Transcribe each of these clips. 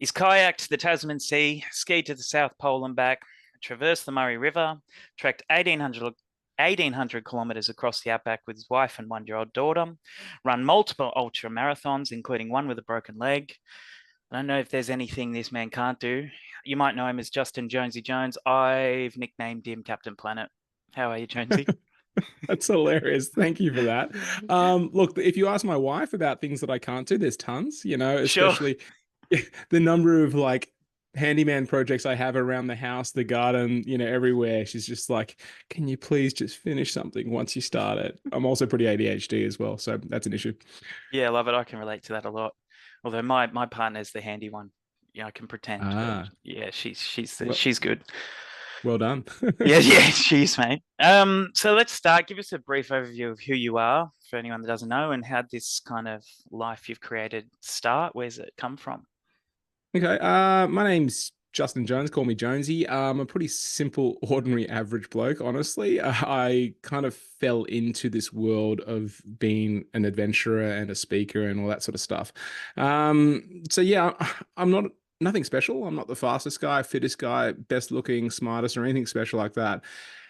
He's kayaked the Tasman Sea, skied to the South Pole and back, traversed the Murray River, trekked 1,800 kilometres across the Outback with his wife and 1-year-old daughter, run multiple ultra marathons, including one with a broken leg. I don't know if there's anything this man can't do. You might know him as Justin Jonesy Jones. I've nicknamed him Captain Planet. How are you, Jonesy? That's hilarious. Thank you for that. Look, if you ask my wife about things that I can't do, there's tons, Sure. especially the number of like handyman projects I have around the house, the garden, everywhere. She's just like, can you please just finish something once you start it? I'm also pretty ADHD as well, so that's an issue. Yeah, I love it. I can relate to that a lot. Although my partner's the handy one. Yeah, I can pretend, but Ah, yeah, well, she's good. well done. Yeah, yeah, she's mate. So let's start. Give us a brief overview of who you are for anyone that doesn't know, and how this kind of life you've created start. Where's it come from? Okay, my name's Justin Jones. Call me Jonesy. I'm a pretty simple, ordinary, average bloke, honestly. I kind of fell into this world of being an adventurer and a speaker and all that sort of stuff. So yeah, I'm not nothing special. I'm not the fastest guy, fittest guy, best looking, smartest, or anything special like that.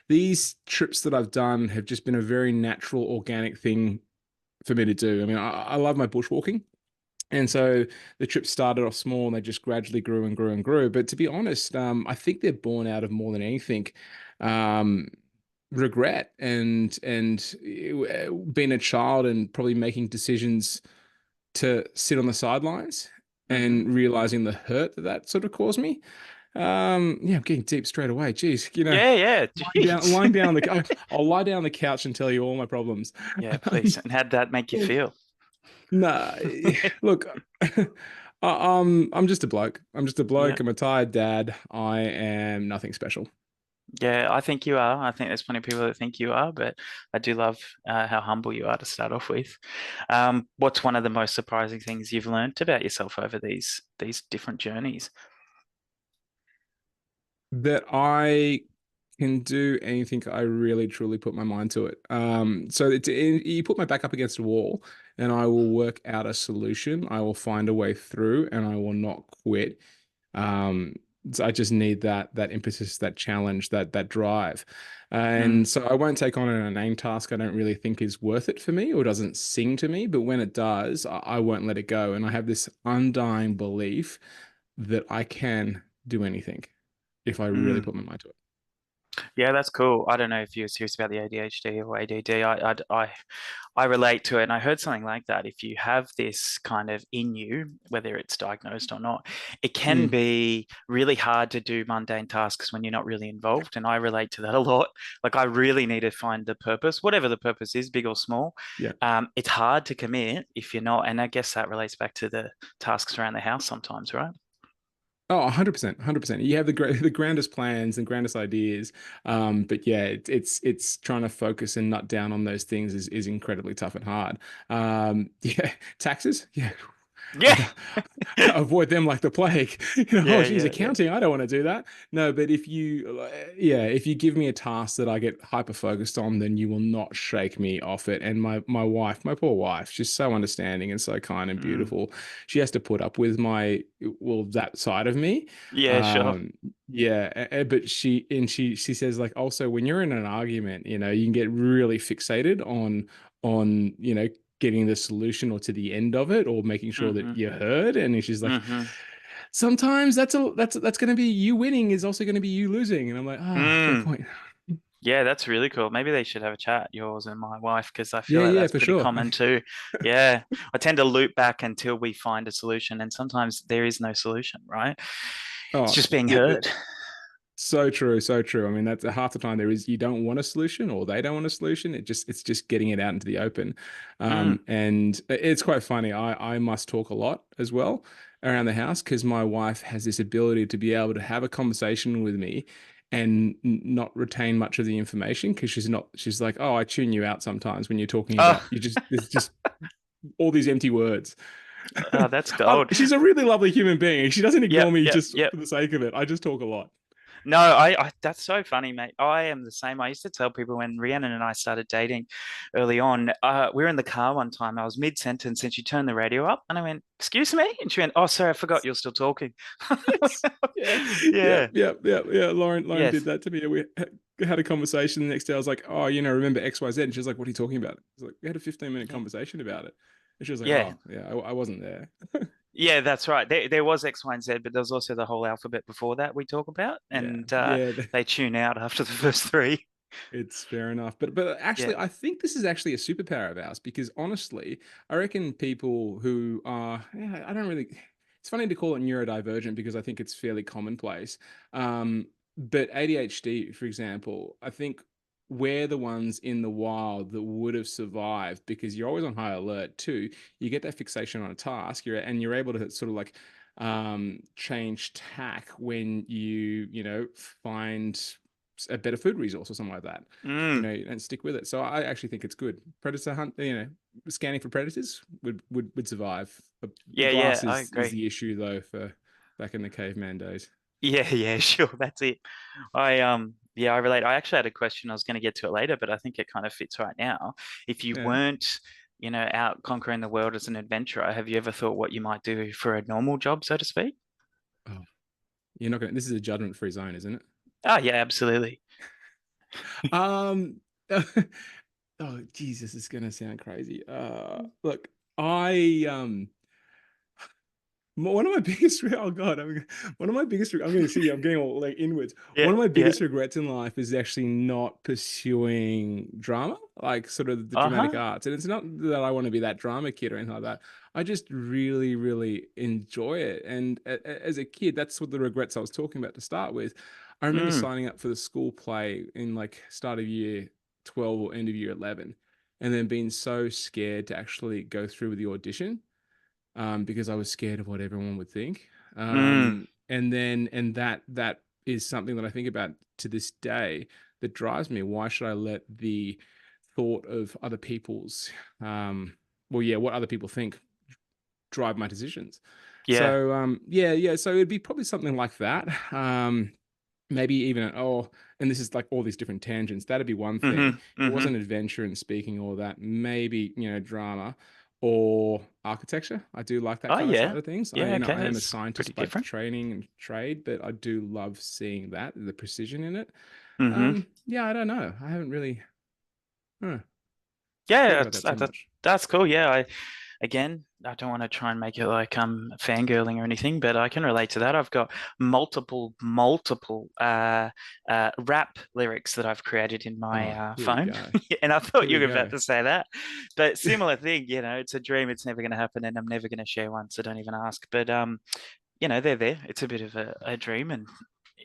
These trips that I've done have just been a very natural, organic thing for me to do. I mean, I love my bushwalking. And so the trip started off small and they just gradually grew and grew and grew. But to be honest, I think they're born out of more than anything, um, regret and being a child and probably making decisions to sit on the sidelines Hmm. and realizing the hurt that that sort of caused me. Yeah, I'm getting deep straight away. Geez, Yeah, yeah. Jeez. lying down on I'll lie down on the couch and tell you all my problems. Yeah, please. And how'd that make you feel? Nah, look, I'm just a bloke. I'm just a Yeah. bloke. I'm a tired dad. I am nothing special. Yeah, I think you are. I think there's plenty of people that think you are, but I do love how humble you are to start off with. What's one of the most surprising things you've learned about yourself over these different journeys? That I can do anything I really truly put my mind to it. So you put my back up against a wall, and I will work out a solution. I will find a way through, and I will not quit. Um, so I just need that impetus, that challenge, that drive. Mm, And so I won't take on an inane task I don't really think is worth it for me or doesn't sing to me. But when it does, I won't let it go. And I have this undying belief that I can do anything if I really mm. put my mind to it. Yeah, that's cool. I don't know if you're serious about the ADHD or ADD. I relate to it, and I heard something like that. If you have this kind of in you, whether it's diagnosed or not, it can Mm, be really hard to do mundane tasks when you're not really involved. And I relate to that a lot. Like I really need to find the purpose, whatever the purpose is, big or small. yeah. It's hard to commit if you're not, and I guess that relates back to the tasks around the house sometimes, right? Oh, 100%, 100%. You have the grandest plans and grandest ideas. But yeah, it's trying to focus and nut down on those things is incredibly tough and hard. Yeah, taxes. Yeah. Yeah, Avoid them like the plague. Oh, yeah, geez, yeah, yeah. accounting. I don't want to do that. No, but yeah, if you give me a task that I get hyper focused on, then you will not shake me off it. And my wife, my poor wife, she's so understanding and so kind and Mm. beautiful. She has to put up with that side of me. Yeah, sure. Um, yeah, but she says like also when you're in an argument, you can get really fixated on getting the solution or to the end of it or making sure that Hmm. you heard. And she's like, Hmm. sometimes that's going to be you winning is also going to be you losing. And I'm like, fair Mm. point. Yeah, that's really cool. Maybe they should have a chat, yours and my wife, because I feel Yeah, like yeah, that's for pretty sure. common too. Yeah, I tend to loop back until we find a solution, and sometimes there is no solution, right? It's Oh, just being it, heard. it, so true, so true. I mean, that's half the time there is you don't want a solution or they don't want a solution. It's just getting it out into the open. Mm. And it's quite funny. I must talk a lot as well around the house because my wife has this ability to be able to have a conversation with me and not retain much of the information because she's like, oh, I tune you out sometimes when you're talking Oh, about there's just all these empty words. oh, that's gold. She's a really lovely human being. She doesn't Yep, ignore me yep, just yep. for the sake of it. I just talk a lot. No, that's so funny, mate. I am the same. I used to tell people when Rhiannon and I started dating early on, we were in the car one time. I was mid-sentence and she turned the radio up and I went, "Excuse me?" And she went, "Oh, sorry, I forgot you're still talking." Yes. Yeah. Yeah. Yeah. Lauren did Yes. that to me. We had a conversation the next day. I was like, oh, remember XYZ? And she was like, what are you talking about? I was like, we had a 15-minute Yeah. conversation about it. And she was like, Yeah. oh, yeah, I wasn't there. Yeah, that's right. There was X, Y, and Z, but there was also the whole alphabet before that we talk about, Yeah. and Yeah. they tune out after the first three. It's fair enough. But Yeah. actually, I think this is actually a superpower of ours because honestly, I reckon people who are, yeah, I don't really, it's funny to call it neurodivergent because I think it's fairly commonplace. But ADHD, for example, I think we're the ones in the wild that would have survived because you're always on high alert too. You get that fixation on a task, you're able to sort of like change tack when you find a better food resource or something like that, Mm. and stick with it. So I actually think it's good. Predator hunt, scanning for predators would survive. The Yeah, yeah, glass I is agree. the issue though for back in the caveman days. Yeah, yeah, sure. That's it. Yeah, I relate. I actually had a question. I was going to get to it later, but I think it kind of fits right now. If you Yeah. weren't, out conquering the world as an adventurer, have you ever thought what you might do for a normal job, so to speak? Oh, you're not gonna. This is a judgment-free zone, isn't it? Oh, yeah, absolutely. Um. Oh, Jesus, it's gonna sound crazy. Look, I one of my biggest oh god one of my biggest I'm going to see I'm getting all like inwards. Yeah, One of my yeah. biggest regrets in life is actually not pursuing drama, like sort of the dramatic Uh-huh. arts. And it's not that I want to be that drama kid or anything like that. I just really really enjoy it. And as a kid, that's what the regrets I was talking about to start with. I remember Mm, signing up for the school play in like start of year 12 or end of year 11, and then being so scared to actually go through with the audition, because I was scared of what everyone would think. mm, And that is something that I think about to this day that drives me. Why should I let the thought of other people's, what other people think drive my decisions? yeah. Yeah. So it'd be probably something like that. Maybe even and this is like all these different tangents. That'd be one thing. Mm-hmm. If it Mm-hmm. wasn't adventure and speaking all that, maybe drama or architecture. I do like that Oh, kind of yeah. side of things. Yeah, okay. I am a That's pretty scientist by different. training and trade, but I do love seeing that, the precision in it. Mm-hmm. Yeah, I don't know. I haven't really thought Yeah, about that too much. that's cool. Yeah, again, I don't want to try and make it like fangirling or anything, but I can relate to that. I've got multiple rap lyrics that I've created in my Oh, here we phone, go. and I thought Here you we were about go. to say that. But similar thing, it's a dream. It's never going to happen, and I'm never going to share one, so don't even ask. But they're there. It's a bit of a dream, and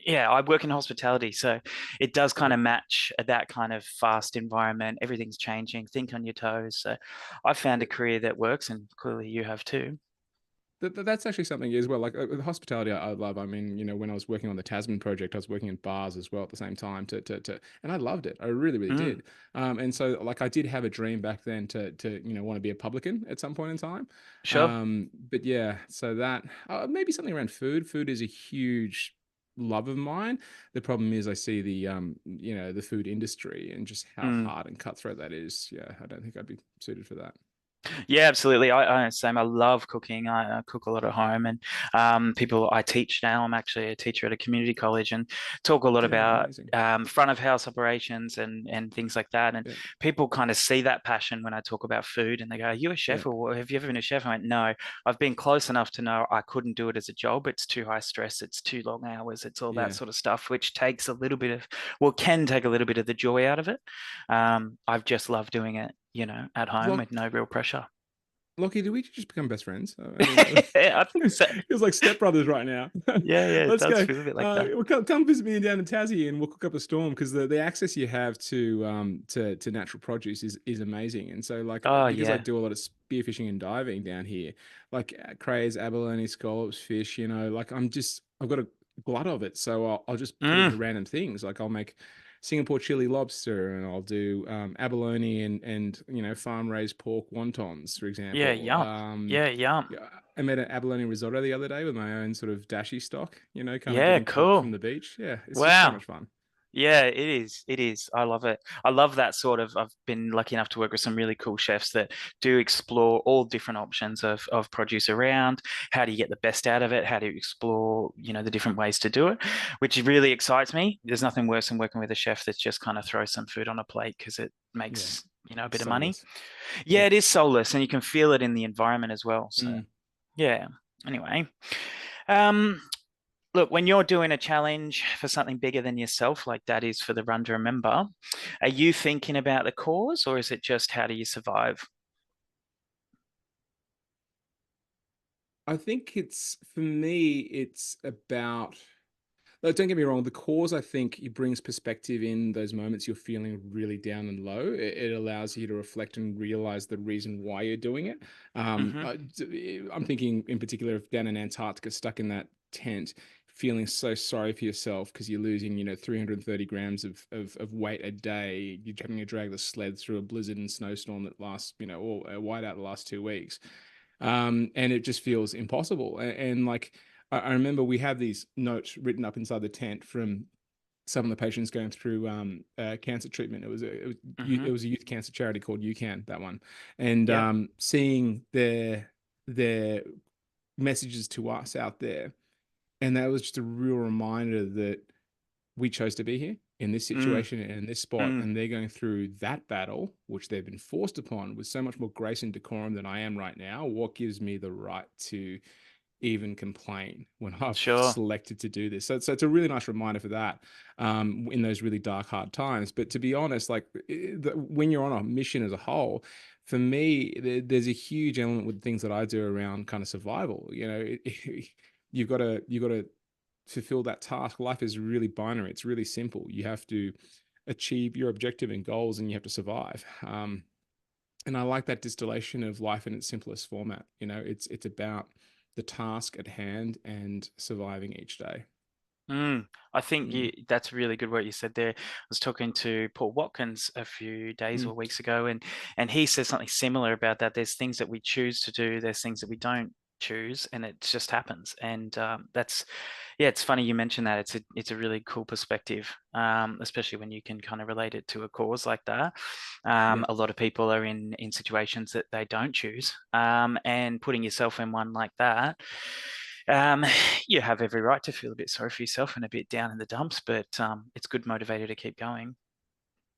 yeah, I work in hospitality, so it does kind Yeah. of match that kind of fast environment. Everything's changing. Think on your toes. So I've found a career that works, and clearly you have too. That's actually something as well. Like the hospitality, I love. I mean, when I was working on the Tasman project, I was working in bars as well at the same time. And I loved it. I really, really Mm, did. And so, like, I did have a dream back then to want to be a publican at some point in time. sure. But yeah, so that maybe something around food. Food is a huge love of mine. The problem is, I see the food industry and just how Mm. hard and cutthroat that is. Yeah, I don't think I'd be suited for that. Yeah, absolutely. I same. I love cooking. I cook a lot at home, and people I teach now. I'm actually a teacher at a community college, and talk a lot Yeah, about amazing. front of house operations and things like that. And Yeah, people kind of see that passion when I talk about food, and they go, "Are you a yeah, chef, or have you ever been a chef?" I went, "No, I've been close enough to know I couldn't do it as a job. It's too high stress. It's too long hours. It's all that yeah. sort of stuff, which takes a little bit of, well, can take a little bit of the joy out of it. I've just loved doing it, at home with Look, no real pressure." Lockie, did we just become best friends? I mean, I think so. it feels like stepbrothers right now. Yeah, yeah, it Let's does go. feel a bit like that. Well, come visit me down in Tassie, and we'll cook up a storm because the access you have to natural produce is amazing. And so, like, Oh, because I yeah. do a lot of spearfishing and diving down here, like crays, abalone, scallops, fish. Like I've got a glut of it, so I'll just put it Mm, into random things. Like I'll make Singapore chili lobster, and I'll do abalone and farm raised pork wontons, for yeah, example. yum. Yeah, yum. Yeah, I made an abalone risotto the other day with my own sort of dashi stock, kind of Yeah, getting cooked from cool. the beach. Yeah, it's just so Wow. much fun. Yeah, it is. It is. I love it. I love that sort of. I've been lucky enough to work with some really cool chefs that do explore all different options of produce around. How do you get the best out of it? How do you explore, the different ways to do it, which really excites me. There's nothing worse than working with a chef that's just kind of throws some food on a plate because it Yeah, makes, a bit of money. soulless. Yeah, Yeah. it is soulless, and you can feel it in the environment as well. So, Mm. yeah. Anyway, um, look, when you're doing a challenge for something bigger than yourself, like that is for the Run to Remember, are you thinking about the cause or is it just how do you survive? I think it's for me, it's about. Don't get me wrong. The cause, I think, it brings perspective in those moments you're feeling really down and low. It allows you to reflect and realize the reason why you're doing it. Hmm. I'm thinking in particular of down in Antarctica, stuck in that tent, feeling so sorry for yourself because you're losing, 330 grams of weight a day. You're having to drag the sled through a blizzard and snowstorm that lasts, or a whiteout the last 2 weeks. And it just feels impossible. And like, I remember we had these notes written up inside the tent from some of the patients going through cancer treatment. Hmm. It was a youth cancer charity called UCAN, that one, and Yeah. seeing their messages to us out there, and that was just a real reminder that we chose to be here in this Mm, situation and in this spot, mm, and they're going through that battle, which they've been forced upon with so much more grace and decorum than I am right now. What gives me the right to even complain when I've sure. selected to do this? So it's a really nice reminder for that in those really dark, hard times. But to be honest, like when you're on a mission as a whole, for me, there's a huge element with things that I do around kind of survival. You've got to fulfill that task. Life is really binary. It's really simple. You have to achieve your objective and goals, and you have to survive. And I like that distillation of life in its simplest format. It's about the task at hand and surviving each day. Mm, I think Mm, that's really good what you said there. I was talking to Paul Watkins a few days mm, or weeks ago, and he says something similar about that. There's things that we choose to do, there's things that we don't choose, and it just happens. And that's yeah, it's funny you mentioned that. It's a really cool perspective, especially when you can kind of relate it to a cause like that. yeah. A lot of people are in situations that they don't choose, and putting yourself in one like that. Um, you have every right to feel a bit sorry for yourself and a bit down in the dumps, but it's good motivator to keep going.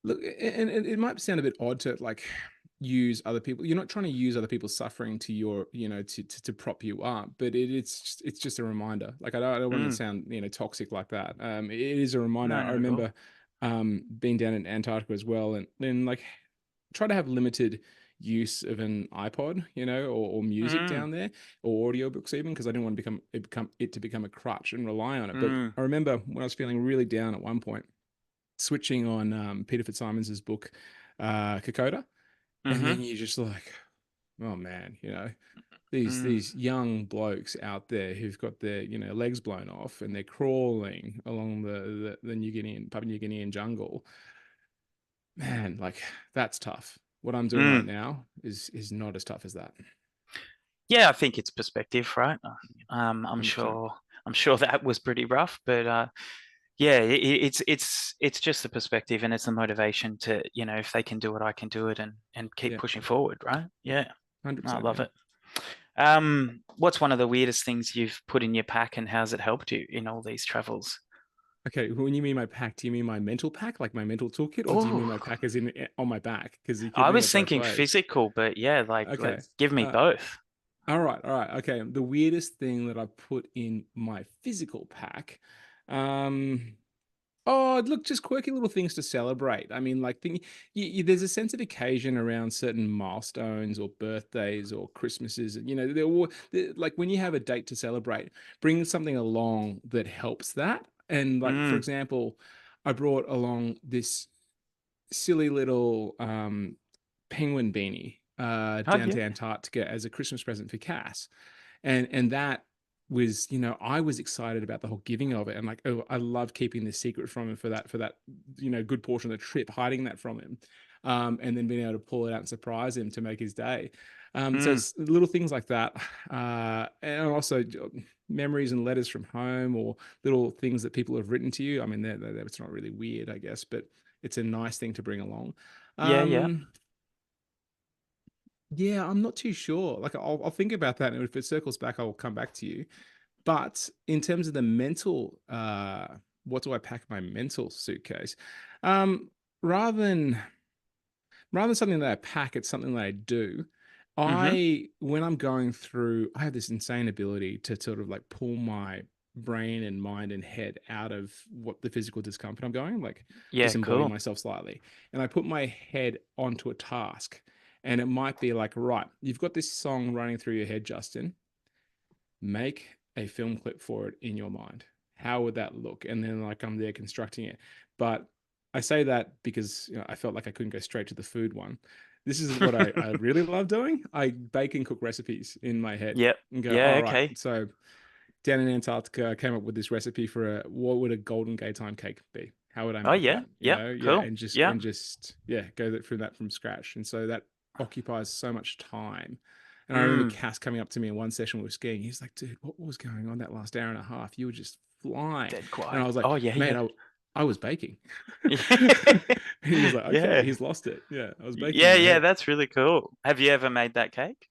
Look, and it might sound a bit odd to like use other people. You're not trying to use other people's suffering to your, to prop you up, but it's just a reminder. Like I don't want to Mm, sound, toxic like that. It is a reminder. no, I not at all. remember being down in Antarctica as well, and then like try to have limited use of an iPod, or music Mm, down there, or audiobooks even, because I didn't want to become a crutch and rely on it. But mm, I remember when I was feeling really down at one point, switching on Peter Fitzsimons's book, Kokoda, and mm-hmm, then you just like, oh man, these mm, these young blokes out there who've got their legs blown off and they're crawling along the Papua New Guinean jungle. Man, like that's tough. What I'm doing right mm. now is not as tough as that. Yeah, I think it's perspective, right? I'm 100%. sure. I'm sure that was pretty rough, but yeah, it's just the perspective and it's the motivation to, if they can do it, I can do it, and keep Yeah, pushing forward, right? Yeah, I 100%. love Yeah. it. What's one of the weirdest things you've put in your pack, and how's it helped you in all these travels? Okay, when you mean my pack, do you mean my mental pack, like my mental toolkit, or do you mean my Oh, pack as in on my back? Because you could I mean was it both thinking ways. physical, but yeah, like Okay. let's give me Uh, both. all right. Okay. The weirdest thing that I put in my physical pack. Um, Oh, look, just quirky little things to celebrate. I mean, like, there's a sense of occasion around certain milestones or birthdays or Christmases. And, like when you have a date to celebrate, bring something along that helps that. And, like, for Mm. example, I brought along this silly little penguin beanie Oh down yeah. to Antarctica as a Christmas present for Cass, and that was, I was excited about the whole giving of it, and like, oh, I love keeping this secret from him for that good portion of the trip, hiding that from him, and then being able to pull it out and surprise him to make his day. So Mm. it's little things like that, and also memories and letters from home, or little things that people have written to you. I mean, it's not really weird, I guess, but it's a nice thing to bring along. Yeah, yeah. Um, yeah, I'm not too sure. Like, I'll think about that, and if it circles back, I'll come back to you. But in terms of the mental, what do I pack in my mental suitcase? Um, rather than rather than something that I pack, it's something that I do. Mm-hmm. When I'm going through, I have this insane ability to sort of like pull my brain and mind and head out of what the physical discomfort I'm going, like Yeah, disembody cool. myself slightly. And I put my head onto a task. And it might be like, right, you've got this song running through your head, Justin. Make a film clip for it in your mind. How would that look? And then like I'm there constructing it. But I say that because I felt like I couldn't go straight to the food one. This is what I really love doing. I bake and cook recipes in my head Yep. and go, Yeah, all right. okay. So down in Antarctica, I came up with this recipe for what would a golden gay time cake be? How would I Oh make yeah. that? Yep. Yeah, Cool. Yeah. and just yeah, through that from scratch. And so that occupies so much time. And I remember Mm. Cass coming up to me in one session we were skiing. He's like, "Dude, what was going on that last hour and a half? You were just flying." Dead And I quiet. was like, Oh yeah, "Mate, yeah. I was baking." Yeah. And he was like, "Okay, Yeah. he's lost it. Yeah, I was baking in Yeah, my yeah, head." that's really cool. Have you ever made that cake?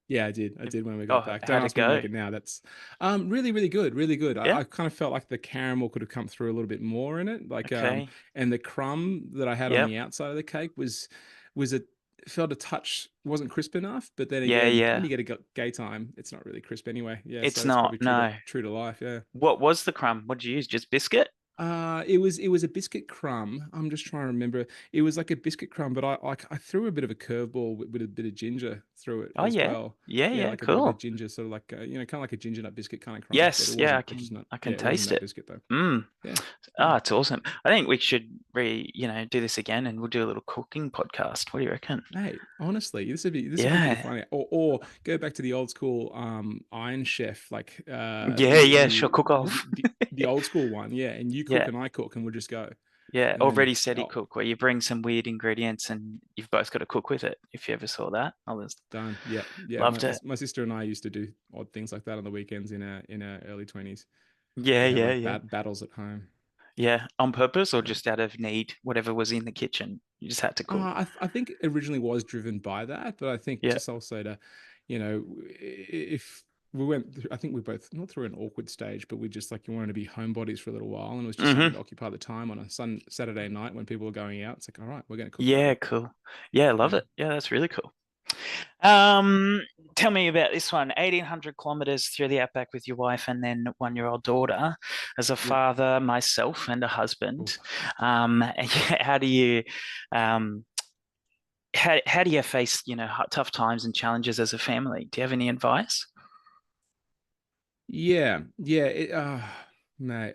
Yeah, I did. I did when we got Oh, back. Don't how'd it ask me to make go? it now. That's really, really good. Really good. Yeah. I kind of felt like the caramel could have come through a little bit more in it. Like Okay. and the crumb that I had on Yep. the outside of the cake was a felt a touch wasn't crisp enough. But then Yeah, again, when yeah. you get a gay time, it's not really crisp anyway. Yeah, so It's it's not, probably no. true to life. Yeah. What was the crumb? What did you use? Just biscuit? It was a biscuit crumb. I'm just trying to remember. It was like a biscuit crumb, but I threw a bit of a curveball with a bit of ginger through it Oh as yeah. well. Yeah, Yeah, yeah, like a bit of a cool. ginger, sort of like kind of like a ginger nut biscuit kind of crumb, but Yes, yeah, it was not. I can Yeah, it wasn't taste that it. biscuit though. Mm. Yeah, yeah. Ah, it's awesome. I think we should do this again and we'll do a little cooking podcast. What do you reckon? Mate, honestly, this would be pretty Yeah. funny. Or go back to the old school Iron Chef, like Yeah, yeah, sure. Cook off. the old school one, yeah. And you cook Yeah. and I cook, and we'll just go. Yeah. And then Already steady oh, cook where you bring some weird ingredients and you've both got to cook with it. If you ever saw that, I was done. Yeah, yeah. loved it. My sister and I used to do odd things like that on the weekends in our early 20s. Yeah, We'd have yeah, like yeah. battles at home. Yeah. On purpose or Yeah. just out of need, whatever was in the kitchen. You just had to cook. I think originally was driven by that, but I think Yeah. just also to, if we went, I think we both not through an awkward stage, but we just like you wanted to be homebodies for a little while, and it was just something Mm-hmm. to occupy the time on a Saturday night when people were going out. It's like, all right, we're going to cook Yeah, together. cool. Yeah, love Yeah, it. Yeah, that's really cool. Um, Tell me about this one. 1,800 kilometers through the outback with your wife and then 1-year-old daughter. As a yeah. father, myself, and a husband, Oof. how do you, um, how do you face, tough times and challenges as a family? Do you have any advice? Yeah, yeah. Mate,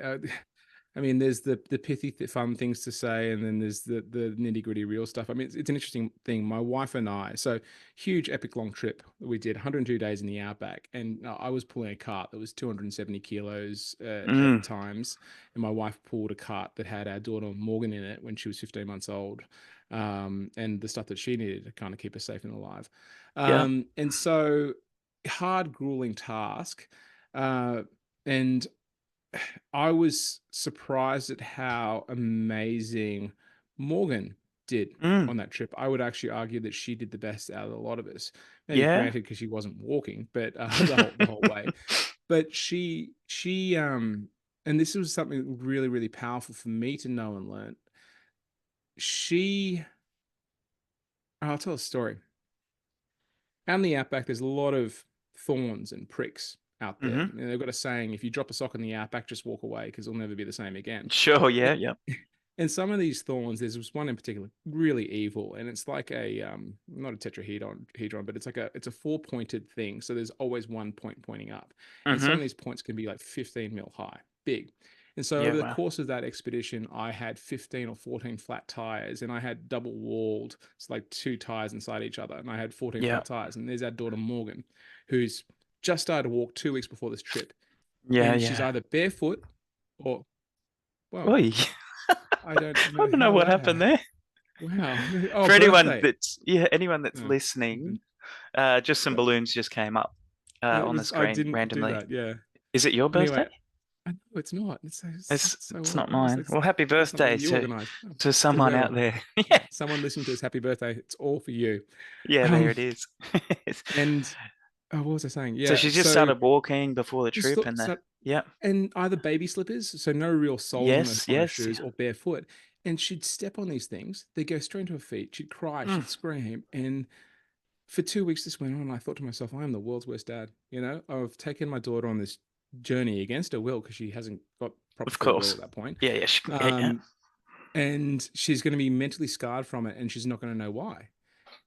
I mean, there's the pithy, fun things to say, and then there's the nitty gritty real stuff. I mean, it's an interesting thing. My wife and I, so huge, epic long trip that we did, 102 days in the outback, and I was pulling a cart that was 270 kilos at Mm, times, and my wife pulled a cart that had our daughter Morgan in it when she was 15 months old, and the stuff that she needed to kind of keep her safe and alive. yeah. And so hard, grueling task. Uh, and I was surprised at how amazing Morgan did Mm, on that trip. I would actually argue that she did the best out of a lot of us. Maybe yeah. granted because she wasn't walking, but the whole way. But and this was something really really powerful for me to know and learn. She, I'll tell a story. Out in the outback, there's a lot of thorns and pricks out there. Hmm. And they've got a saying: if you drop a sock in the outback, just walk away because it'll never be the same again. Sure. Yeah. Yeah. And some of these thorns, there's one in particular really evil, and it's like a not a tetrahedron, but it's a four-pointed thing. So there's always one point pointing up, and some Hmm. of these points can be like 15 mil high, big. And so Yeah. over the Wow. course of that expedition, I had 15 or 14 flat tires, and I had double walled, it's like two tires inside each other, and I had 14 Yeah. flat tires. And there's our daughter Morgan, who's just started to walk 2 weeks before this trip, Yeah. and she's Yeah. either barefoot or well, Oi. I don't I know don't know how what that happened happened. there. Wow. Oh, For anyone birthday. that's yeah, anyone that's Oh, listening, okay. Just some But balloons just came up it on the was I screen didn't do randomly. that. Yeah. Is it your birthday? Anyway, I know it's not. It's It's so it's odd. not mine. Well, happy It's birthday something you organized. to To someone whoever. out there. Yeah. Yeah, Someone listening to this, happy birthday. It's all for you. yeah, there Um, it is. and what was I saying? So Yeah. she just So started walking before the just trip, and the start yeah, and either baby slippers, so no real soles yes, on her yes, shoes, or barefoot. And she'd step on these things. They go straight into her feet. She'd cry. mm, She'd scream. And for 2 weeks this went on, and I thought to myself, I am the world's worst dad. I've taken my daughter on this journey against her will because she hasn't got proper of free will course. at that point. Yeah, yeah, yeah, yeah. Um, and she's going to be mentally scarred from it, and she's not going to know why.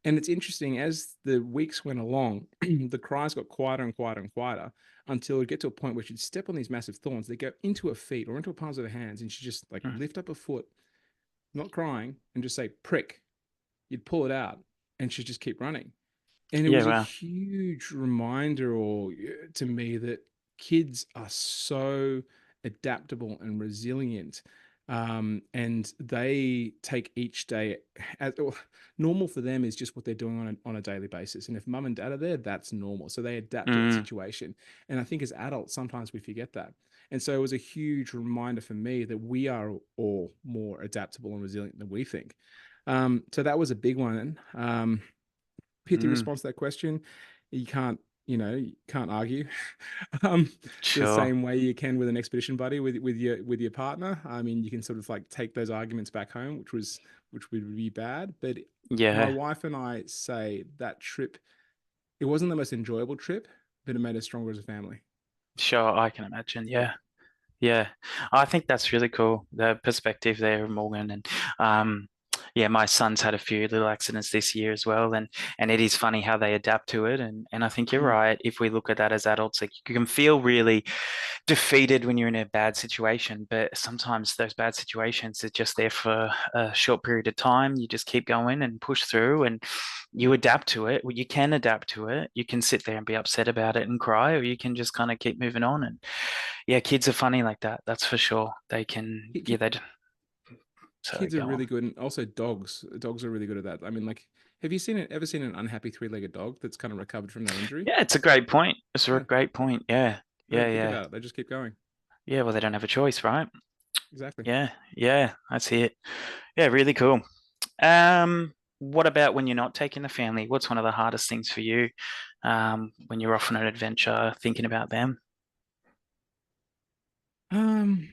And it's interesting, as the weeks went along, the cries got quieter and quieter and quieter until it would get to a point where she'd step on these massive thorns. They go into her feet or into her palms of her hands, and she'd just like Mm. lift up her foot, not crying, and just say prick. You'd pull it out, and she'd just keep running. And it Yeah, was a wow. huge reminder to me that kids are so adaptable and resilient. And they take each day as normal for them is just what they're doing on a daily basis. And if mum and dad are there, that's normal. So they adapt to that Mm, situation. And I think as adults, sometimes we forget that. And so it was a huge reminder for me that we are all more adaptable and resilient than we think. So that was a big one. Pithy mm, response to that question. You can't argue. um, the sure. same way you can with an expedition buddy with your partner. I mean, you can sort of like take those arguments back home, which would be bad. But my Yeah, wife and I say that trip, it wasn't the most enjoyable trip, but it made us stronger as a family. sure. I can imagine. Yeah. Yeah, I think that's really cool, the perspective there, Morgan. And yeah, my son's had a few little accidents this year as well, and it is funny how they adapt to it. And I think you're Mm. right. If we look at that as adults, like you can feel really defeated when you're in a bad situation, but sometimes those bad situations are just there for a short period of time. You just keep going and push through, and you adapt to it. Well, you can adapt to it. You can sit there and be upset about it and cry, or you can just kind of keep moving on. And yeah, kids are funny like that. That's for sure. They can, Ki- yeah, ki- so Kids are go really on. good, and also dogs. Dogs are really good at that. I mean, like, have you ever seen an unhappy three-legged dog that's kind of recovered from their injury? Yeah, it's a great point. It's a Yeah, great point. Yeah, they yeah, don't think yeah. about it. They just keep going. Yeah, well, they don't have a choice, right? Exactly. Yeah, yeah, that's it. Yeah, really cool. What about when you're not taking the family? What's one of the hardest things for you, when you're off on an adventure, thinking about them? Um,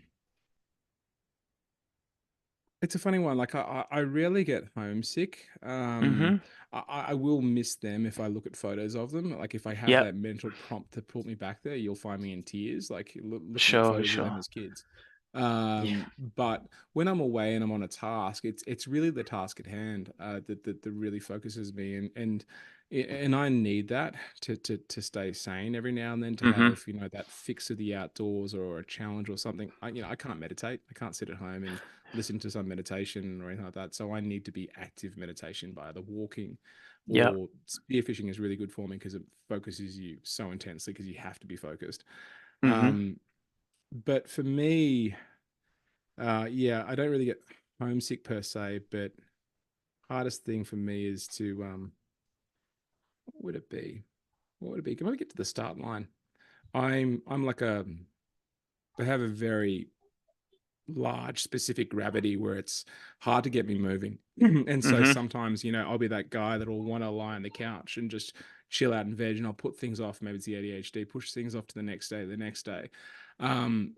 It's a funny one. Like I rarely get homesick. Mm-hmm. I will miss them if I look at photos of them. Like if I have Yep. that mental prompt to pull me back there, you'll find me in tears, like looking at Sure, photos of them sure. as kids. Yeah. But when I'm away and I'm on a task, it's really the task at hand that really focuses me, and I need that to stay sane every now and then, to Mm-hmm. have that fix of the outdoors or a challenge or something. I can't meditate. I can't sit at home and listen to some meditation or anything like that. So I need to be active meditation by either walking, Yep. or spearfishing is really good for me because it focuses you so intensely because you have to be focused. Mm-hmm. Um, but for me, yeah, I don't really get homesick per se, but hardest thing for me is to what would it be? What would it be? Can we get to the start line? I'm like I have a very large specific gravity where it's hard to get me moving. And so Mm-hmm. sometimes, I'll be that guy that'll want to lie on the couch and just chill out and veg, and I'll put things off. Maybe it's the ADHD, push things off to the next day. Um,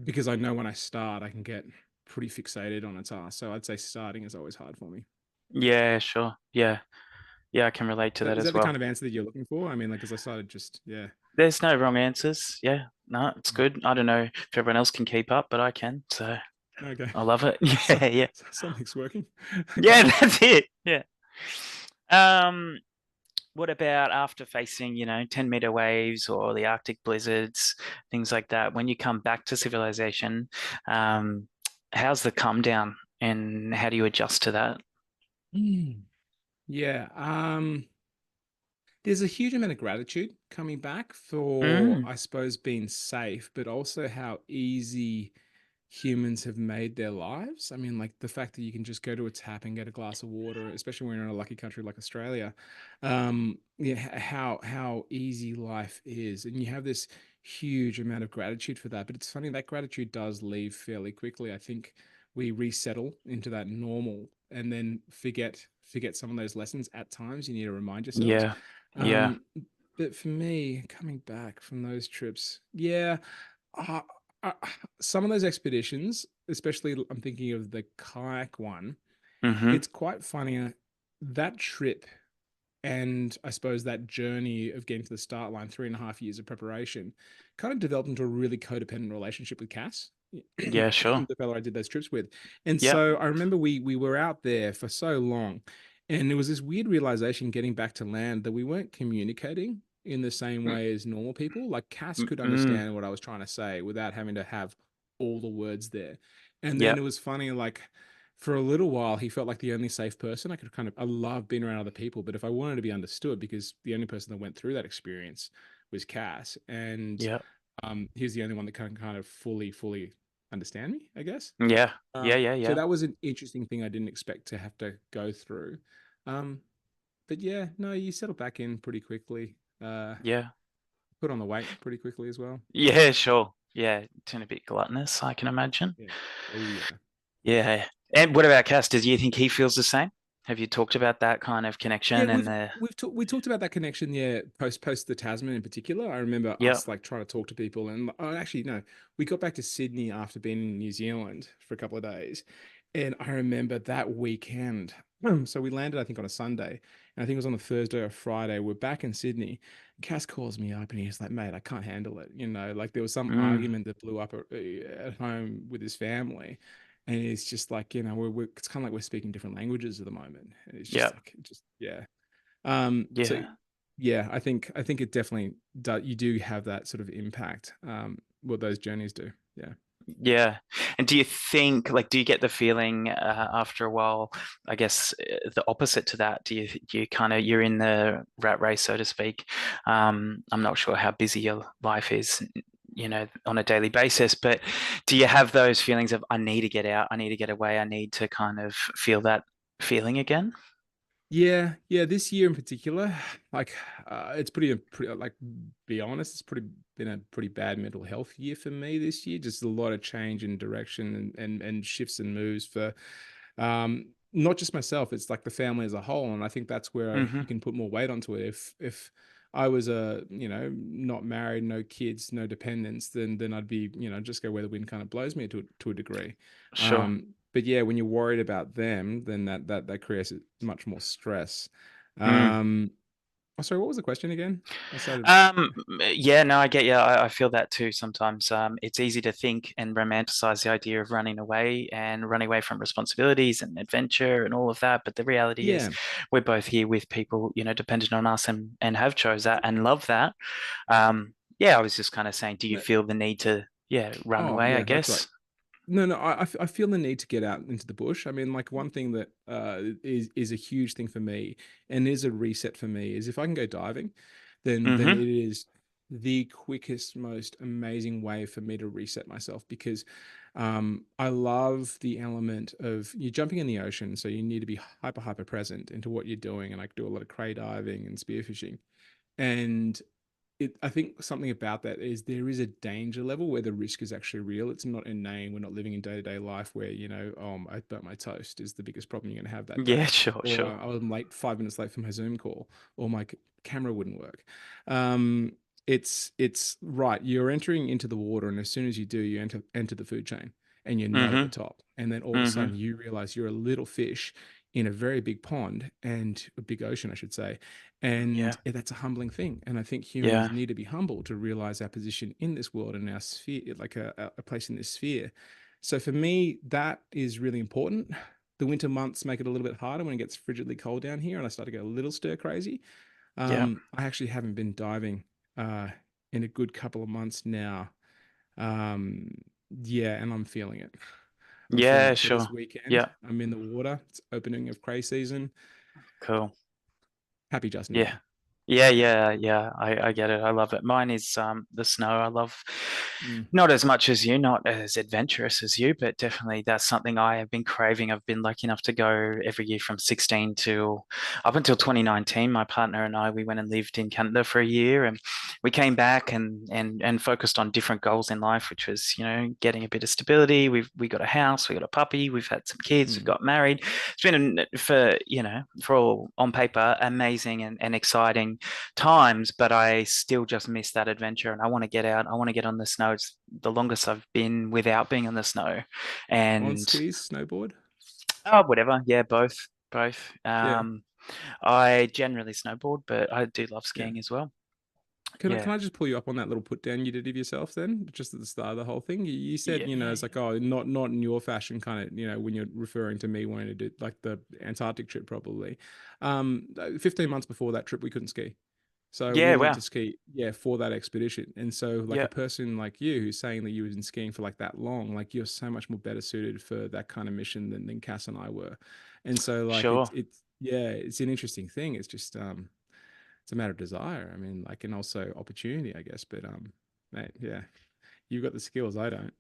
because I know when I start, I can get pretty fixated on a task. So I'd say starting is always hard for me. Yeah, sure. Yeah. Yeah, I can relate to that Is as that the kind well. of answer that you're looking for? I mean, like, as I started just, yeah. There's no wrong answers. Yeah, no, it's good. I don't know if everyone else can keep up, but I can. So Okay. I love it. So, Yeah, yeah. something's working. Yeah, Okay. that's it. Yeah. Um, what about after facing, 10-meter waves or the Arctic blizzards, things like that? When you come back to civilization, um, how's the come down and how do you adjust to that? Mm. Yeah. There's a huge amount of gratitude coming back for, Mm, I suppose, being safe, but also how easy. humans have made their lives. I mean, like the fact that you can just go to a tap and get a glass of water, especially when you're in a lucky country like Australia. Yeah, how easy life is, and you have this huge amount of gratitude for that. But it's funny that gratitude does leave fairly quickly. I think we resettle into that normal and then forget some of those lessons at times. You need to remind yourselves. Yeah. Yeah. Um, but for me, coming back from those trips, yeah, uh, uh, some of those expeditions, especially I'm thinking of the kayak one, Mm-hmm. it's quite funny. That trip and I suppose that journey of getting to the start line, 3.5 years of preparation, kind of developed into a really codependent relationship with Cass, Yeah, sure. the fellow I did those trips with. And Yeah. so I remember we were out there for so long, and there was this weird realization getting back to land that we weren't communicating in the same way as normal people. Like Cass could Mm-mm. understand what I was trying to say without having to have all the words there. And then Yeah. it was funny, like for a little while, he felt like the only safe person. I love being around other people, but if I wanted to be understood, because the only person that went through that experience was Cass, and Yeah. he was the only one that can kind of fully understand me, I guess. Yeah. Yeah. Yeah. So Yeah. that was an interesting thing I didn't expect to have to go through. Um, but yeah, no, you settle back in pretty quickly. Yeah. Put on the weight pretty quickly as well. Yeah, sure. Yeah. Turn a bit gluttonous, I can imagine. Yeah. Oh yeah. Yeah. And what about Cass? Do you think he feels the same? Have you talked about that kind of Yeah, connection and the we talked about that connection. Yeah, post the Tasman in particular. I remember yeah. us like trying to talk to people, and oh, actually no, we got back to Sydney after being in New Zealand for a couple of days, and I remember that weekend. So we landed, I think, on a Sunday, and I think it was on the Thursday or Friday. We're back in Sydney. Cass calls me up, and he's like, "Mate, I can't handle it." Like there was some Mm, argument that blew up at home with his family. And it's just like, it's kind of like we're speaking different languages at the moment. And it's yeah. just like, yeah. So Yeah. yeah, I think it definitely does. You do have that sort of impact. What those journeys do. Yeah. Yeah. And do you think, like, do you get the feeling after a while, I guess the opposite to that? Do you kind of, you're in the rat race, so to speak. I'm not sure how busy your life is, on a daily basis, but do you have those feelings of, I need to get out, I need to get away, I need to kind of feel that feeling again? Yeah, yeah. This year in particular, like, it's pretty like, be honest, it's pretty been a pretty bad mental health year for me this year. Just a lot of change in direction and shifts and moves for, not just myself. It's like the family as a whole, and I think that's where Hmm. you can put more weight onto it. If I was not married, no kids, no dependents, then I'd be just go where the wind kind of blows me to a degree. Sure. But yeah, when you're worried about them, then that creates much more stress. Mm. Oh, sorry, what was the question again? I started. Yeah, no, I get you. I feel that too sometimes. It's easy to think and romanticize the idea of running away and running away from responsibilities and adventure and all of that. But the reality is Yeah. we're both here with people, dependent on us and have chose that and love that. Yeah, I was just kind of saying, do you No, feel the need to, yeah, run oh, away, I yeah, that's right. guess? No, no, I feel the need to get out into the bush. I mean, like one thing that is a huge thing for me and is a reset for me is if I can go diving, then it Mm-hmm. is the quickest, most amazing way for me to reset myself because I love the element of you jumping in the ocean, so you need to be hyper present into what you're doing, and I do a lot of cray diving and spearfishing, and I think something about that is there is a danger level where the risk is actually real. It's not inane. We're not living in day-to-day life where, I burnt my toast is the biggest problem you're going to have that Yeah, day. sure, Or sure. I was late, 5 minutes late for my Zoom call, or my camera wouldn't work. Um, it's right. You're entering into the water, and as soon as you do, you enter the food chain, and you're not at the Mm-hmm. top. And then all of a Mm-hmm. sudden, you realize you're a little fish in a very big pond and a big ocean, I should say, Yeah. and that's a humbling thing. And I think humans Yeah. need to be humble to realize our position in this world and our sphere, like a place in this sphere. So for me, that is really important. The winter months make it a little bit harder when it gets frigidly cold down here and I start to go a little stir crazy. Yeah. I actually haven't been diving uh, in a good couple of months now. Um, yeah, and I'm feeling it. I'm feeling Yeah, it. So this sure. weekend, Yeah. I'm in the water. It's opening of cray season. Cool. Happy just Yeah. now. Yeah. I get it. I love it. Mine is the snow. I love Mm. not as much as you, not as adventurous as you, but definitely that's something I have been craving. I've been lucky enough to go every year from 16 to up until 2019. My partner and I, we went and lived in Canada for a year, and we came back and focused on different goals in life, which was, getting a bit of stability. We got a house, we got a puppy, we've had some kids, we Mm. got married. It's been for all on paper amazing and exciting times, but I still just miss that adventure and I want to get out. I want to get on the snow. It's the longest I've been without being on the snow. On And skis, snowboard? oh, whatever. Yeah, both. Both. Yeah. I generally snowboard, but I do love Yeah. skiing as well. Can Yeah. I just pull you up on that little put down you did of yourself then, just at the start of the whole thing? You said, Yeah. it's like, oh, not in your fashion, kind of, when you're referring to me wanting to do like the Antarctic trip, probably. 15 months before that trip, we couldn't ski. So Yeah, we went wow. to ski, yeah, for that expedition. And so, like a Yeah, person like you who's saying that you was in skiing for like that long, like you're so much more better suited for that kind of mission than Cass and I were. And so, like, sure. it's yeah, it's an interesting thing. It's just it's a matter of desire. I mean, like, and also opportunity, I guess. But mate, yeah, you've got the skills. I don't.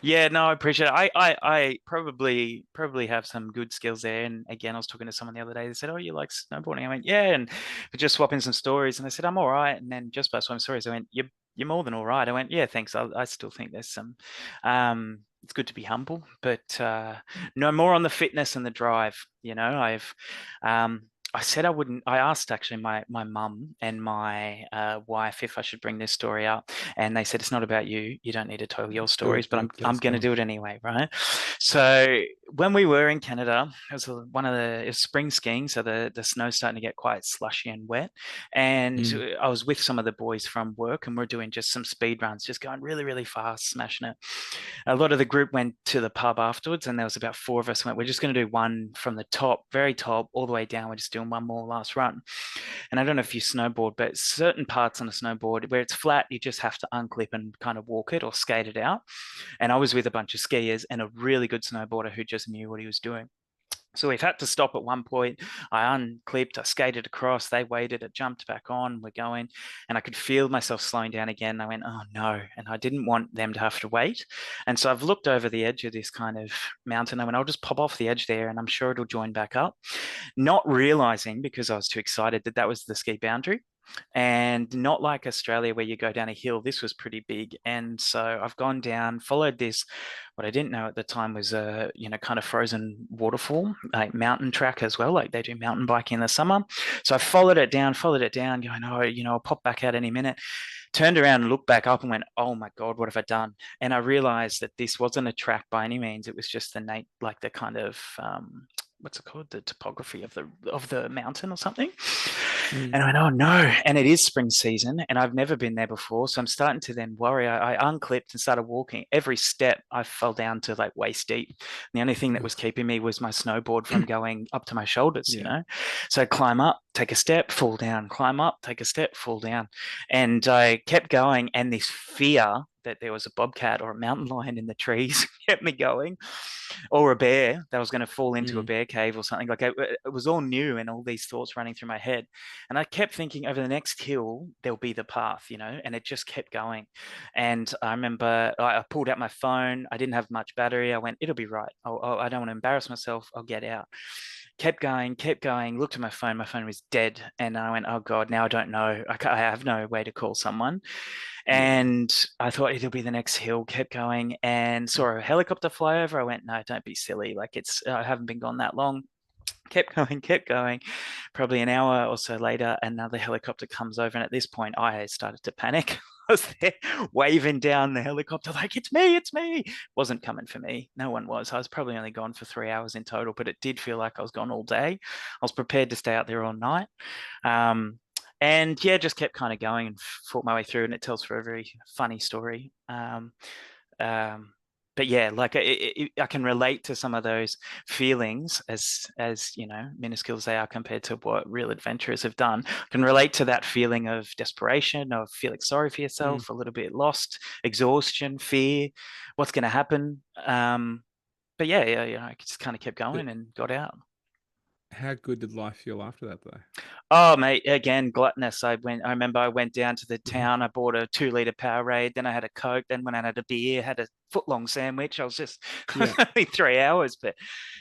Yeah, no, I appreciate it. I probably have some good skills there. And again, I was talking to someone the other day. They said, "Oh, you like snowboarding?" I went, "Yeah," and we're just swapping some stories. And I said, "I'm all right." And then just by swapping stories, I went, "You're more than all right." I went, "Yeah, thanks. I still think there's some. It's good to be humble, but no more on the fitness and the drive. Um, I said I wouldn't. I asked actually my mum and my wife if I should bring this story up, and they said it's not about you. You don't need to tell your Do stories, it, but do I'm it, I'm please. going Go to on. do it anyway, right? So when we were in Canada, it was spring skiing, so the snow's starting to get quite slushy and wet, and Mm, I was with some of the boys from work, and we're doing just some speed runs, just going really really fast, smashing it. A lot of the group went to the pub afterwards, and there was about four of us went, we're just going to do one from the top, very top, all the way down. We're just doing one more last run. And I don't know if you snowboard, but certain parts on a snowboard where it's flat, you just have to unclip and kind of walk it or skate it out. And I was with a bunch of skiers and a really good snowboarder who just knew what he was doing. So we've had to stop at one point. I unclipped, I skated across, they waited, I jumped back on, we're going, and I could feel myself slowing down again. I went, oh no. And I didn't want them to have to wait. And so I've looked over the edge of this kind of mountain. I went, I'll just pop off the edge there and I'm sure it'll join back up. Not realizing because I was too excited that that was the ski boundary. And not like Australia where you go down a hill. This was pretty big. And so I've gone down, followed this, what I didn't know at the time was a, kind of frozen waterfall, like mountain track as well. Like they do mountain biking in the summer. So I followed it down, going, oh, I'll pop back out any minute. Turned around and looked back up and went, oh my God, what have I done? And I realized that this wasn't a track by any means. It was just like the kind of what's it called? The topography of the mountain or something. mm, And I went, oh no. And it is spring season and I've never been there before. So I'm starting to then worry. I unclipped and started walking. Every step I fell down to like waist deep. And the only thing that was keeping me was my snowboard from going up to my shoulders, yeah. So climb up, take a step, fall down, climb up, take a step, fall down. And I kept going. And this fear that there was a bobcat or a mountain lion in the trees kept me going, or a bear that was going to fall into a Mm, bear cave or something. Like it was all new and all these thoughts running through my head. And I kept thinking over the next hill, there'll be the path, and it just kept going. And I remember I pulled out my phone. I didn't have much battery. I went, it'll be right. I don't want to embarrass myself. I'll get out. Kept going, looked at my phone. My phone was dead. And I went, oh God, now I don't know. I have no way to call someone. yeah. And I thought it'll be the next hill, kept going and saw a helicopter fly over. I went, no, don't be silly. Like I haven't been gone that long. Kept going, kept going. Probably an hour or so later, another helicopter comes over. And at this point, I started to panic. I was there waving down the helicopter, like, it's me, it's me. Wasn't coming for me. No one was. I was probably only gone for 3 hours in total, but it did feel like I was gone all day. I was prepared to stay out there all night. Um, and yeah, just kept kind of going and fought my way through, and it tells for a very funny story. Um, but yeah, like I can relate to some of those feelings as minuscule as they are compared to what real adventurers have done. I can relate to that feeling of desperation, of feeling sorry for Mm. yourself, a little bit lost, exhaustion, fear, what's going to happen. But yeah, I just kind of kept going and got out. How good did life feel after that, though? Oh, mate, again, gluttonous. I remember I went down to the town, I bought a 2 liter Powerade, then I had a Coke, then when I had a beer, had a foot-long sandwich. I was just Yeah. only 3 hours, but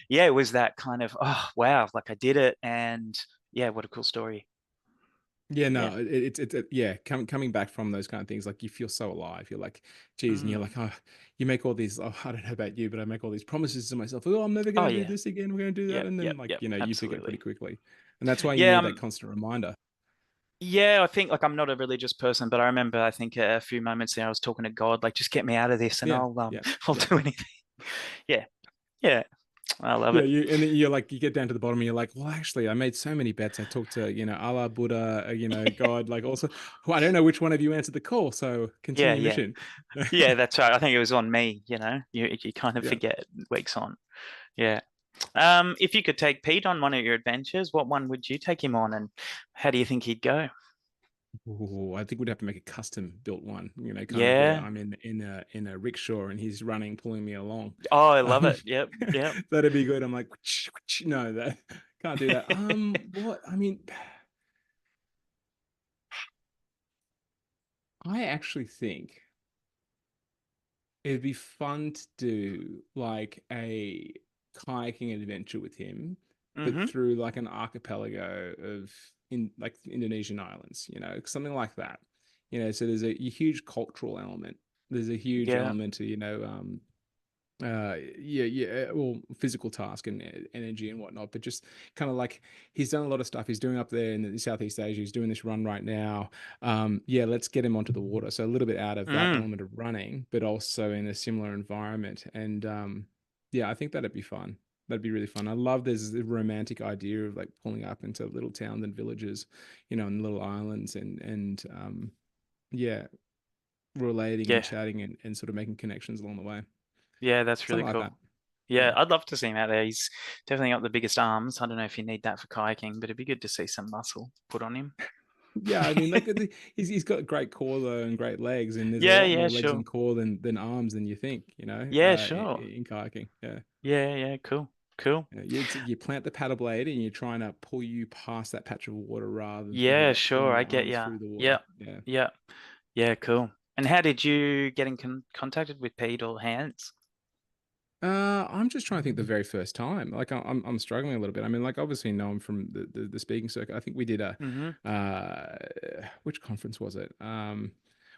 yeah, it was that kind of, oh, wow, like I did it. And yeah, what a cool story. Yeah, Yeah. no, yeah, coming back from those kind of things, like you feel so alive. You're like, geez, and you're Mm. like, oh, you make all these. Oh, I don't know about you, but I make all these promises to myself. Oh, I'm never going Oh, to do yeah. this again. We're going to do that, Yep. and then Yep. like Yep. you forget pretty Absolutely. quickly, and that's why you Yeah. need that constant reminder. Yeah, I think like I'm not a religious person, but I remember I think a few moments there I was talking to God, like just get me out of this and Yeah, I'll yeah, I'll yeah. do anything. Yeah. Yeah. I love Yeah, it. and then you're like, you get down to the bottom, and you're like, well, actually, I made so many bets. I talked to, Allah, Buddha, God, like also, well, I don't know which one of you answered the call, so Yeah, continue yeah. mission. Yeah, that's right. I think it was on me, You kind of Yeah. forget weeks on. Yeah. If you could take Pete on one of your adventures, what one would you take him on and how do you think he'd go? Ooh, I think we'd have to make a custom built one, kind of where Yeah. I'm in a rickshaw and he's running, pulling me along. Oh, I love Um, it. Yep. Yep. that'd be good. I'm like, no, that can't do that. What? I mean, I actually think it'd be fun to do like a kayaking adventure with him, but Mm-hmm. through like an archipelago of in like Indonesian islands, something like that. So there's a huge cultural element. There's a huge Yeah. element to, well, physical task and energy and whatnot, but just kind of like he's done a lot of stuff he's doing up there in Southeast Asia. He's doing this run right now. Yeah, let's get him onto the water, so a little bit out of that Mm. element of running, but also in a similar environment. And yeah, I think that'd be fun. That'd be really fun. I love there's a romantic idea of like pulling up into little towns and villages, and little islands, and yeah, relating and Yeah. chatting and sort of making connections along the way, Yeah, that's really something like that. cool. Yeah, Yeah. I'd love to see him out there. He's definitely got the biggest arms. I don't know if you need that for kayaking, but it'd be good to see some muscle put on him. Yeah, I mean, like he's got a great core though and great legs, and there's a Yeah, lot yeah, more legs sure. and core than arms than you think, Yeah, in, sure. in kayaking. Yeah, Yeah, yeah, cool. Cool. you plant the paddle blade and you're trying to pull you past that patch of water rather than thinking Yeah, about sure. pulling I your get arms ya. through the water. Yeah. Yeah. Yeah. Yeah, cool. And how did you get in contacted with Pete or Hans? I'm just trying to think the very first time. Like I'm struggling a little bit. I mean, like obviously know him from the speaking circuit. I think we did a Mm-hmm. which conference was it?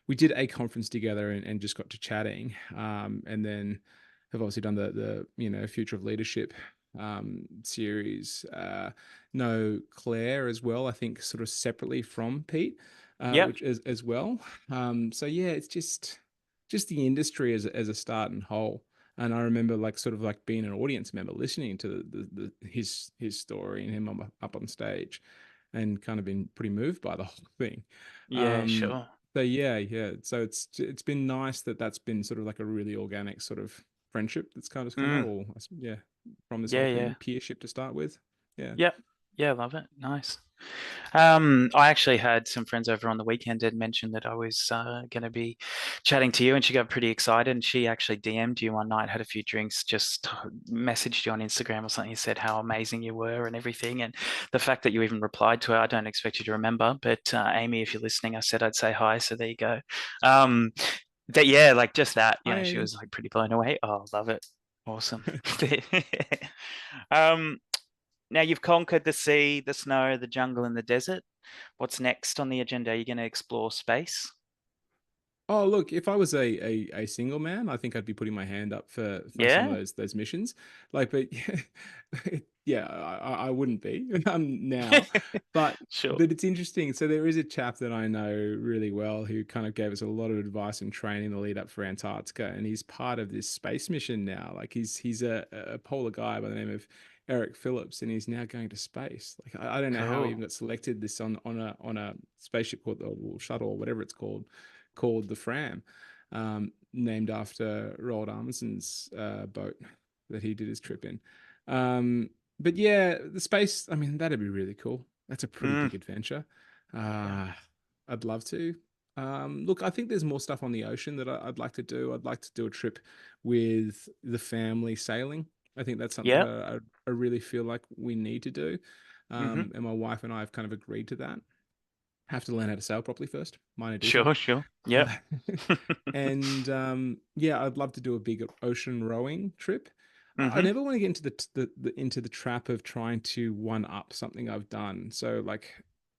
We did a conference together and just got to chatting. And then have obviously done the Future of Leadership series. No Claire as well. I think sort of separately from Pete, Yep. which as well. So yeah, it's just the industry as a start and whole. And I remember like sort of like being an audience member listening to his story and him up on stage and kind of been pretty moved by the whole thing. Yeah, Um, sure. so yeah. So it's been nice that's been sort of like a really organic sort of friendship that's kind of come out, Mm. or yeah, from this Yeah, whole thing, yeah. peership to start with. Yeah. Yep. Yeah, love it. Nice. I actually had some friends over on the weekend that mentioned that I was going to be chatting to you, and she got pretty excited. And she actually DM'd you one night, had a few drinks, just messaged you on Instagram or something, said how amazing you were and everything. And the fact that you even replied to her, I don't expect you to remember, but Amy, if you're listening, I said I'd say hi, so there you go. Um, that yeah, like just that, Hi, she Amy. was like pretty blown away. Oh, love it. Awesome. um, Now you've conquered the sea, the snow, the jungle, and the desert. What's next on the agenda? Are you going to explore space? Oh, look, if I was a single man, I think I'd be putting my hand up for some of Yeah, those missions. Like, but yeah, I wouldn't be now. But sure. but it's interesting. So there is a chap that I know really well who kind of gave us a lot of advice and training in the lead up for Antarctica, and he's part of this space mission now. Like he's a polar guy by the name of Eric Phillips, and he's now going to space. Like I don't know how he Cool. even got selected this on a spaceship called the shuttle or whatever it's called the Fram, named after Roald Amundsen's boat that he did his trip in. But yeah, the space, I mean, that'd be really cool. That's a pretty Mm, big adventure. yeah. Uh, I'd love to. Look, I think there's more stuff on the ocean that I'd like to do. I'd like to do a trip with the family sailing. I think that's something Yeah. I really feel like we need to do. Hmm. And my wife and I have kind of agreed to that. Have to learn how to sail properly first. Minor detail. Sure, sure. Yep. And yeah, I'd love to do a big ocean rowing trip. I Hmm. never want to get into into the trap of trying to one up something I've done. So like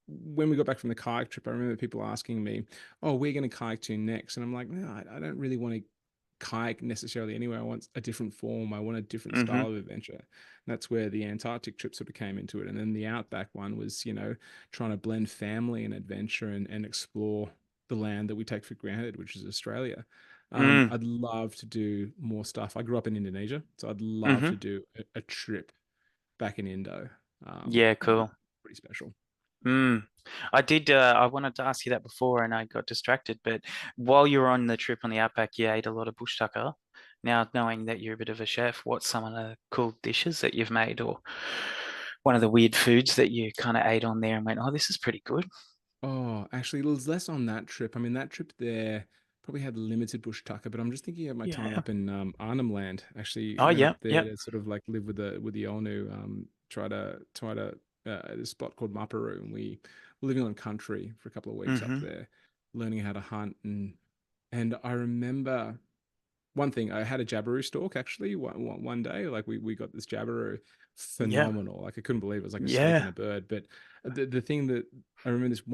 when we got back from the kayak trip, I remember people asking me, "Oh, we're going to kayak to next," and I'm like, "No, I don't really want to kayak necessarily anyway. I want a different form. I want a different Hmm. style of adventure." And that's where the Antarctic trip sort of came into it. And then the Outback one was, trying to blend family and adventure and explore the land that we take for granted, which is Australia. Mm. I'd love to do more stuff. I grew up in Indonesia, so I'd love Hmm. to do a trip back in Indo. Yeah, That'd be cool. pretty special. Mm. I did. I wanted to ask you that before, and I got distracted. But while you were on the trip on the Outback, you ate a lot of bush tucker. Now, knowing that you're a bit of a chef, what's some of the cool dishes that you've made, or one of the weird foods that you kind of ate on there and went, "Oh, this is pretty good." Oh, actually, it was less on that trip. I mean, that trip there probably had limited bush tucker, but I'm just thinking of my time Yeah. up in Arnhem Land. Actually, Oh, went yeah. up there Yep. to sort of like live with the Onu. Try to this spot called Maparu, and we were living on country for a couple of weeks up Mm-hmm. there, learning how to hunt. And I remember one thing, I had a jabiru stalk actually one day. Like we got this jabiru, Yeah. phenomenal. Like I couldn't believe it was like a snake and Yeah. a bird. But the thing that I remember, this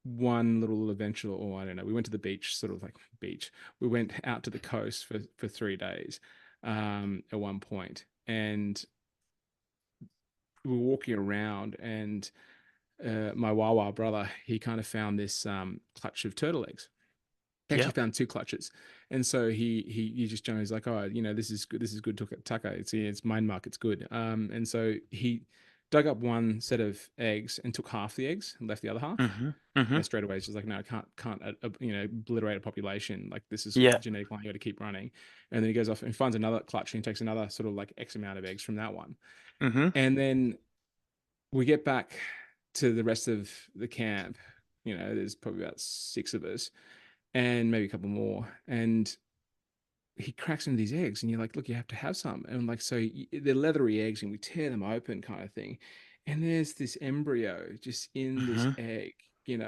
one little adventure, or I don't know, we went to the beach, sort of like beach. We went out to the coast for 3 days, at one point, and we were walking around, and my Wawa brother, he kind of found this clutch of turtle eggs. He actually Yep. found two clutches, and so he just Johnny's like, oh, this is good. This is good tucker. It's mine mark. It's good. And so he dug up one set of eggs and took half the eggs and left the other half. Mm-hmm. Mm-hmm. Straight away, it's just like, no, I can't obliterate a population. Like this is Yeah. the genetic line. You got to keep running. And then he goes off and finds another clutch and takes another sort of like X amount of eggs from that one. Mm-hmm. And then we get back to the rest of the camp. There's probably about six of us and maybe a couple more. And he cracks into these eggs, and you're like, look, you have to have some. And like, so they're leathery eggs, and we tear them open, kind of thing. And there's this embryo just in this Mm-hmm. egg, and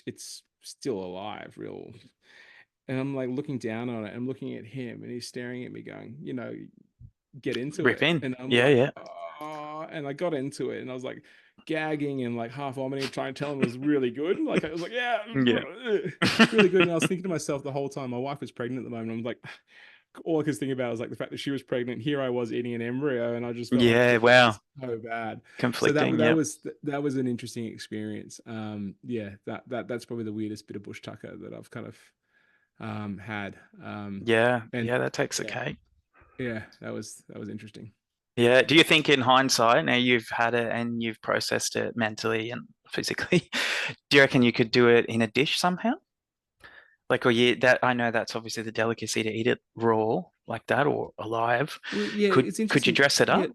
it's still alive, real. And I'm like looking down on it. I'm looking at him, and he's staring at me, going, get into Rip it. in. And I'm Yeah. like, Yeah. oh, and I got into it, and I was like gagging and like half vomiting, trying to tell him it was really good. Like I was like, yeah, Yeah. it's really good. And I was thinking to myself the whole time, my wife was pregnant at the moment. I'm like, all I could think about was like the fact that she was pregnant. Here I was eating an embryo, and I just felt like Yeah. shit. This Wow. is so bad. So Conflicting. Yep. that was an interesting experience. Yeah, that's probably the weirdest bit of bush tucker that I've kind of had. Yeah. And Yeah. That takes the yeah, cake. yeah, that was interesting. Yeah. Do you think in hindsight, now you've had it and you've processed it mentally and physically, do you reckon you could do it in a dish somehow? Like, or yeah, that I know that's obviously the delicacy to eat it raw like that or alive. Well, yeah, Could it's could you interesting. dress it Yeah. up?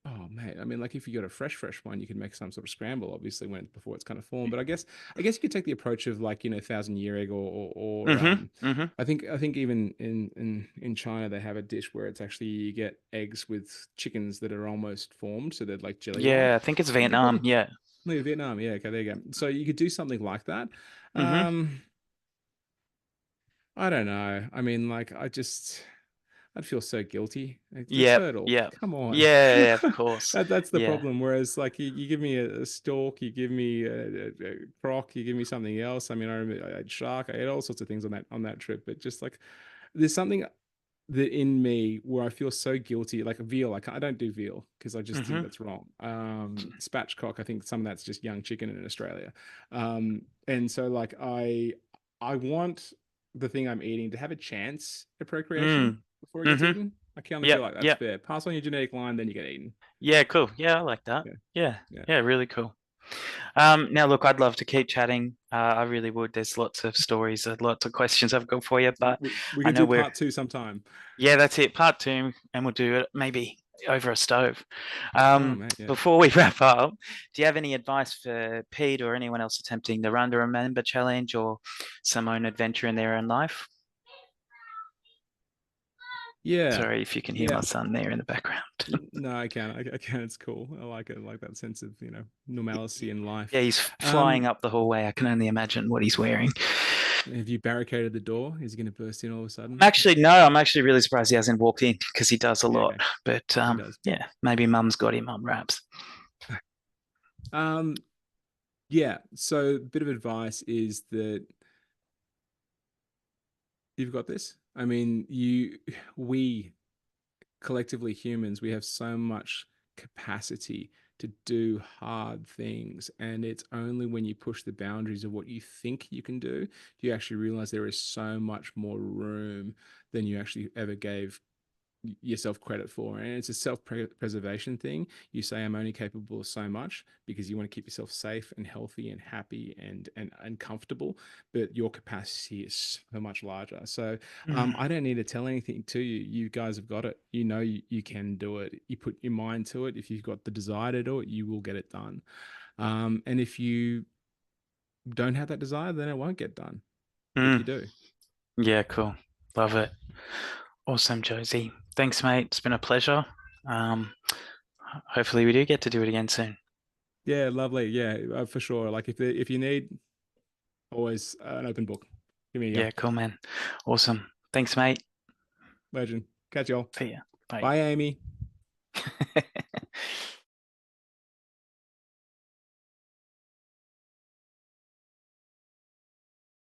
Oh mate, I mean, like if you got a fresh one, you could make some sort of scramble, obviously, when before it's kind of formed. But I guess you could take the approach of like 1,000 year egg, or Mm-hmm. Mm-hmm. I think even in China they have a dish where it's actually you get eggs with chickens that are almost formed, so they're like jelly Yeah, like. I think it's You could Vietnam. probably Yeah. no, Vietnam, yeah, okay, there you go. So you could do something like that. Mm-hmm. Um, I don't know. I mean, like I'd feel so guilty. Like, the Yep. turtle, Yep. come on. Yeah, of course. That's the Yeah. problem. Whereas, like, you give me a stork, you give me a croc, you give me something else. I mean, I remember I had shark, I ate all sorts of things on that trip. But just like, there's something that in me where I feel so guilty, like veal. I don't do veal because I just think Mm-hmm. that's wrong. Spatchcock, I think some of that's just young chicken in Australia. And so like I want the thing I'm eating to have a chance at procreation Mm. before it gets Mm-hmm. eaten. I kind of feel Yep. like that's Yep. fair. Pass on your genetic line, then you get eaten. Yeah, cool. Yeah, I like that. Yeah, Yeah. yeah. Yeah, really cool. Now look, I'd love to keep chatting. I really would. There's lots of stories, lots of questions I've got for you, but We I can know do we're, part 2 sometime. yeah, that's it, part two, and we'll do it maybe over a stove. Oh mate, yeah. Before we wrap up, do you have any advice for Pete or anyone else attempting the Run to Remember challenge or some own adventure in their own life? Yeah. Sorry if you can hear my Yeah. son there in the background. No, I can. I can. It's cool. I like it. I like that sense of, normalcy in life. Yeah, he's Um, flying up the hallway. I can only imagine what he's wearing. have you barricaded the door? Is he going to burst in all of a sudden? Actually, no, I'm actually really surprised he hasn't walked in because he does a Yeah, lot. okay. But He does. yeah, maybe mum's got him on wraps. Um, yeah. So, bit of advice is that you've got this. I mean, we collectively humans, we have so much capacity to do hard things. And it's only when you push the boundaries of what you think you can do, you actually realize there is so much more room than you actually ever gave yourself credit for. And it's a self-preservation thing. You say I'm only capable of so much because you want to keep yourself safe and healthy and happy and comfortable, but your capacity is so much larger. So Mm, I don't need to tell anything to you. You guys have got it. You can do it. You put your mind to it. If you've got the desire to do it, you will get it done. And if you don't have that desire, then it won't get done. But you mm. do. Yeah, cool. Love it. Awesome, Josie. Thanks, mate. It's been a pleasure. Um, Hopefully we do get to do it again soon. Yeah, lovely. Yeah, for sure. Like if you need, always an open book. Give me a Yeah, yell. cool, man. Awesome. Thanks, mate. Legend. Catch y'all. See ya. Bye. Bye, Amy.